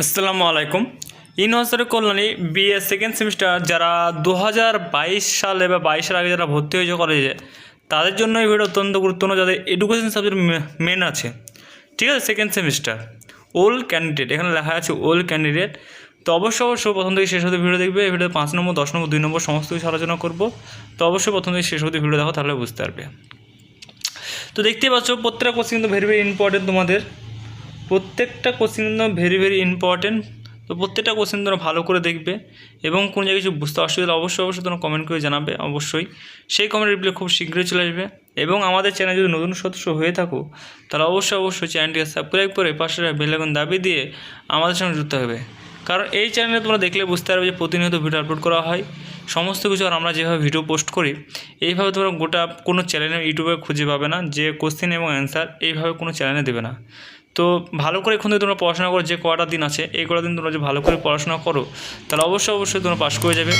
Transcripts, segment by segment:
আসসালামু আলাইকুম। University Kalyani BA second semester যারা 2022 সালে বা 22-এর আগে যারা ভর্তি হয়েছে কলেজে, তাদের জন্য এই ভিডিও অত্যন্ত গুরুত্বপূর্ণ। যাদের এডুকেশন সাবজেক্ট মেন আছে, ঠিক আছে, সেকেন্ড সেমিস্টার ওল্ড ক্যান্ডিডেট, এখানে লেখা আছে ওল্ড ক্যান্ডিডেট। তো অবশ্যই প্রথম থেকে শেষ হতে ভিডিও দেখবে। এই ভিডিও 5 নম্বর, 10 নম্বর, 2 নম্বর সমস্ত কিছু আলোচনা করবো। তো অবশ্যই প্রথম থেকে শেষ হতে ভিডিও দেখো, তাহলে বুঝতে পারবে। তো দেখতেই পাচ্ছ প্রত্যেকটা কোশ্চেন কিন্তু ভেরি ইম্পর্টেন্ট। তোমাদের প্রত্যেকটা কোশ্চেন কিন্তু ভেরি ইম্পর্টেন্ট। তো প্রত্যেকটা কোশ্চেন তোমরা ভালো করে দেখবে এবং কোনো জায়গায় কিছু বুঝতে অসুবিধা অবশ্যই তোমরা কমেন্ট করে জানাবে। অবশ্যই সেই কমেন্ট রিপ্লাই খুব শীঘ্রই চলে আসবে। এবং আমাদের চ্যানেল যদি নতুন সদস্য হয়ে থাকো, তাহলে অবশ্যই চ্যানেলটিকে সাবস্ক্রাইব করে পাশে বেল আইকন দাবি দিয়ে আমাদের সঙ্গে যুক্ত হবে। কারণ এই চ্যানেলে তোমরা দেখলে বুঝতে পারবে যে প্রতিনিয়ত ভিডিও আপলোড করা হয় সমস্ত কিছু। আর আমরা যেভাবে ভিডিও পোস্ট করি, এইভাবে তোমরা গোটা কোনো চ্যানেলে ইউটিউবে খুঁজে পাবে না যে কোশ্চেন এবং অ্যান্সার এইভাবে কোনো চ্যানেলে দেবে না। তো ভালো করে এখন থেকে তোমরা পড়াশোনা করো। যে কটা দিন আছে, এই কটা দিন তোমরা যদি ভালো করে পড়াশোনা করো, তাহলে অবশ্যই তোমরা পাস করে যাবে।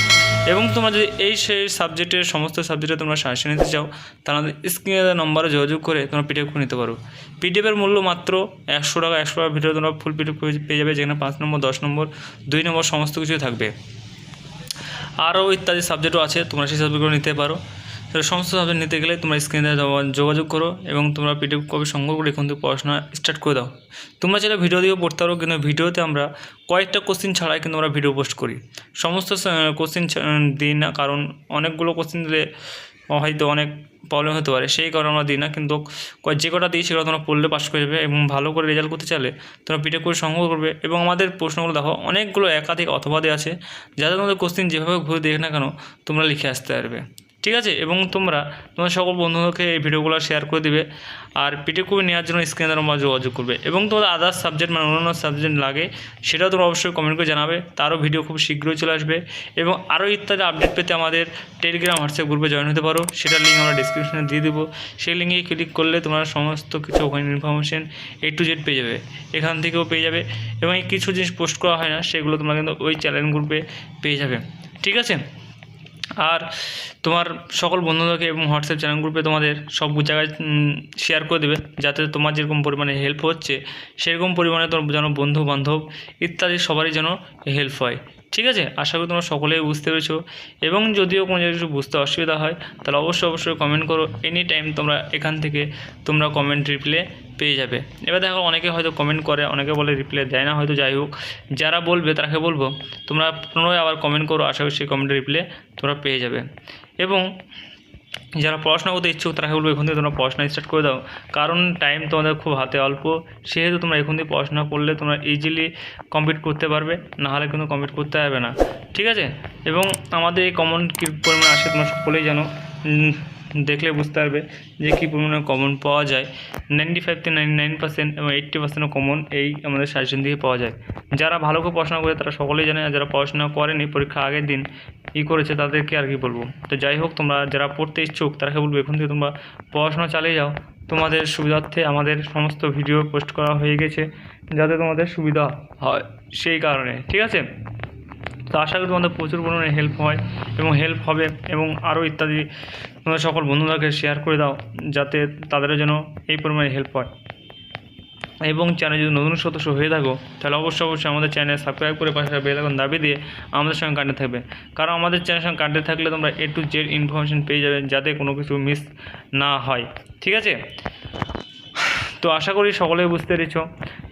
এবং তোমরা যদি সেই সাবজেক্টের সমস্ত সাবজেক্টে তোমরা সাজেশন নিতে চাও, তাহলে স্ক্রিনে নম্বরে যোগাযোগ করে তোমরা পিডিএফ করে নিতে পারো। পিডিএফের মূল্য মাত্র 100 টাকা। 100 টাকার ভিডিও তোমরা ফুল পিডিএফ পেয়ে যাবে, যেখানে 5 নম্বর, 10 নম্বর, 2 নম্বর সমস্ত কিছুই থাকবে। আরও ইত্যাদি সাবজেক্টও আছে, তোমরা সেই সাবজেক্টগুলো নিতে পারো। তো সমস্ত সাবজেক্ট নিতে গেলে তোমরা স্ক্রিনে যোগাযোগ করো এবং তোমরা পিডিএফ কপি সংগ্রহ করে এখন থেকে পড়াশোনা স্টার্ট করে দাও। তোমরা চাইলে ভিডিও দিয়েও পড়তে পারো, কিন্তু ভিডিওতে আমরা কয়েকটা কোশ্চেন ছাড়াই কিন্তু আমরা ভিডিও পোস্ট করি। সমস্ত কোশ্চেন দিই না, কারণ অনেকগুলো কোশ্চেন দিলে হয়তো অনেক প্রবলেম হতে পারে, সেই কারণে আমরা দিই না। কিন্তু যে কটা দিই সেগুলো তোমরা পড়লে পাস করে যাবে। এবং ভালো করে রেজাল্ট করতে চাইলে তোমরা পিডিএফ করে সংগ্রহ করবে। এবং আমাদের প্রশ্নগুলো দেখো, অনেকগুলো একাধিক অথবাদে আছে, যাতে তোমাদের কোশ্চেন যেভাবে ঘুরে দেখ না কেন তোমরা লিখে আসতে পারবে, ঠিক আছে। এবং তোমরা তোমার সকল বন্ধুদেরকে এই ভিডিওগুলো শেয়ার করে দিবে। আর পিডিএফ কপি নেওয়ার জন্য স্ক্রিনে তোমরা যোগাযোগ করবে। এবং তোমাদের আদার্স সাবজেক্ট মানে অন্যান্য সাবজেক্ট লাগে, সেটাও তোমরা অবশ্যই কমেন্ট করে জানাবে। তারও ভিডিও খুব শীঘ্রই চলে আসবে। এবং আরও ইত্যাদি আপডেট পেতে আমাদের টেলিগ্রাম হোয়াটসঅ্যাপ গ্রুপে জয়েন হতে পারো। সেটার লিঙ্ক আমরা ডিসক্রিপশনে দিয়ে দেবো। সেই লিঙ্কে ক্লিক করলে তোমরা সমস্ত কিছু ওখানে ইনফরমেশন A to Z পেয়ে যাবে, এখান থেকেও পেয়ে যাবে। এবং কিছু জিনিস পোস্ট করা হয় না, সেগুলো তোমরা কিন্তু ওই চ্যানেল গ্রুপে পেয়ে যাবে, ঠিক আছে। আর তোমার সকল বন্ধুদেরকে এবং হোয়াটসঅ্যাপ চ্যানেল গ্রুপে তোমাদের সব জায়গায় শেয়ার করে দেবে, যাতে তোমার যেরকম পরিমাণে হেল্প হচ্ছে সেরকম পরিমাণে তোমার যেন বন্ধু বান্ধব ইত্যাদি সবারই যেন হেল্প হয়, ঠিক আছে। আশা করি তোমরা সকলেই বুঝতে পেরেছো। এবং যদিও কোনো জায়গায় কিছু বুঝতে অসুবিধা হয়, তাহলে অবশ্যই কমেন্ট করো। এনি টাইম তোমরা এখান থেকে তোমরা কমেন্ট রিপ্লাই পেয়ে যাবে। এবার দেখো, অনেকে হয়তো কমেন্ট করে, অনেকে বলে রিপ্লাই দেয় না, হয়তো। যাই হোক, যারা বলবে তাকে বলবো তোমরা পুনরায় আবার কমেন্ট করো। আশা করি সেই কমেন্টের রিপ্লাই তোমরা পেয়ে যাবে। এবং যারা পড়াশোনা করতে ইচ্ছুক তারা বলবো এখন থেকে তোমরা পড়াশোনা স্টার্ট করে দাও, কারণ টাইম তোমাদের খুব হাতে অল্প। সেহেতু তোমরা এখন থেকে পড়াশোনা করলে তোমরা ইজিলি কমপ্লিট করতে পারবে, নাহলে কিন্তু কমপ্লিট করতে পারবে না, ঠিক আছে। এবং আমাদের এই কমন কী পরিমাণে আসে তোমরা সকলেই জানো, দেখলে বুঝতে পারবে যে কী পরিমাণে কমন পাওয়া যায়। 95 থেকে 99% এবং 80% কমন এই আমাদের সাজেশন দিয়ে পাওয়া যায়। যারা ভালো করে পড়াশোনা করে তারা সকলেই জানে, আর যারা পড়াশোনা করেনি, পরীক্ষা আগের দিন করেছে, তাদেরকে আর কি বলবো। তো যাই হোক, তোমরা যারা পড়তে ইচ্ছুক তারাকে বলবো এখন থেকে তোমরা পড়াশোনা চালিয়ে যাও। তোমাদের সুবিধার্থে আমাদের সমস্ত ভিডিও পোস্ট করা হয়ে গেছে, যাতে তোমাদের সুবিধা হয় সেই কারণে, ঠিক আছে। তো আশা করি তোমাদের প্রচুর পরিমাণে হেল্প হয় এবং হেল্প হবে। এবং আরও ইত্যাদি তোমরা সকল বন্ধুদেরকে শেয়ার করে দাও, যাতে তাদেরও যেন এই পরিমাণে হেল্প হয়। এবং চ্যানেল যদি নতুন সদস্য হয়ে থাকো, তাহলে অবশ্যই আমাদের চ্যানেল সাবস্ক্রাইব করে পাশে বেল আইকন দাবি দিয়ে আমাদের সঙ্গে কানেক্ট থাকবে। কারণ আমাদের চ্যানেলের সঙ্গে কানেক্ট থাকলে তোমরা A to Z ইনফরমেশন পেয়ে যাবে, যাতে কোনো কিছু মিস না হয়, ঠিক আছে। তো আশা করি সকলেই বুঝতে পেরেছো।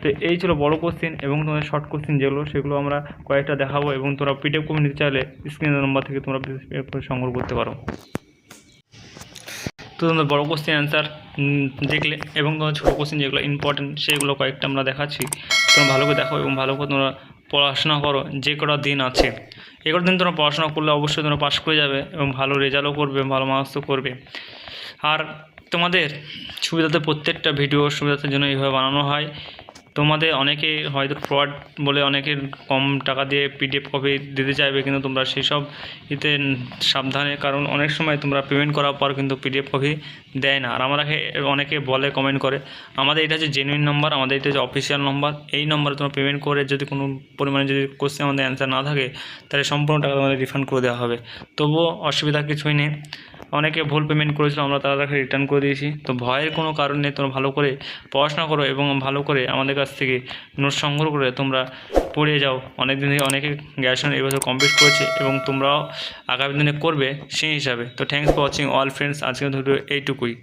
তো এই ছিল বড় কোশ্চেন এবং তোমাদের শর্ট কোশ্চেন যেগুলো, সেগুলো আমরা কয়েকটা দেখাবো। এবং তোমরা পিডিএফ কপি নিতে চাইলে স্ক্রিনের নম্বর থেকে তোমরা পিডিএফ করে সংগ্রহ করতে পারো। তো তোমাদের বড় কোশ্চেন অ্যান্সার দেখলে এবং তোমার ছোটো কোশ্চেন যেগুলো ইম্পর্টেন্ট সেগুলো কয়েকটা আমরা দেখাচ্ছি, তোমরা ভালো করে দেখো এবং ভালো করে তোমরা পড়াশোনা করো। যে কটা দিন আছে, এ কটা দিন তোমরা পড়াশোনা করলে অবশ্যই তোমরা পাস করে যাবে এবং ভালো রেজাল্টও করবে, ভালো মার্কসও করবে। আর তোমাদের সুবিধাতে প্রত্যেকটা ভিডিও সুবিধার জন্য এইভাবে বানানো হয়। তোমাদের অনেকে হয়তো ফ্রড বলে অনেকের কম টাকা দিয়ে পিডিএফ কপি দিতে চাইবে, কিন্তু তোমরা সেই সব এতে সাবধানে, কারণ অনেক সময় তোমরা পেমেন্ট করার পর কিন্তু পিডিএফ কপি দেয় না। আর আমাকে অনেকে বলে, কমেন্ট করে, আমাদের এটা হচ্ছে জেনুইন নম্বর, আমাদের এটা হচ্ছে অফিসিয়াল নম্বর, এই নম্বরে তোমরা পেমেন্ট করে যদি কোনো পরিমাণে যদি কোশ্চেন আমাদের অ্যান্সার না থাকে, তাহলে সম্পূর্ণ টাকা তোমাদের রিফান্ড করে দেওয়া হবে। তবুও অসুবিধা কিছুই নেই। অনেকে ভুল পেমেন্ট করেছিল, আমরা তাদেরকে রিটার্ন করে দিয়েছি। তো ভয়ের কোনো কারণ নেই, তোমরা ভালো করে পড়াশোনা করো এবং ভালো করে আমাদের কাছ থেকে নোট সংগ্রহ করে তোমরা পড়ে যাও। অনেক দিন থেকে অনেকে গ্র্যাজুয়েশন এবছর কমপ্লিট করেছে এবং তোমরাও আগামী দিনে করবে সেই হিসাবে। তো thanks for watching all friends, আজকের ভিডিও এইটুকুই।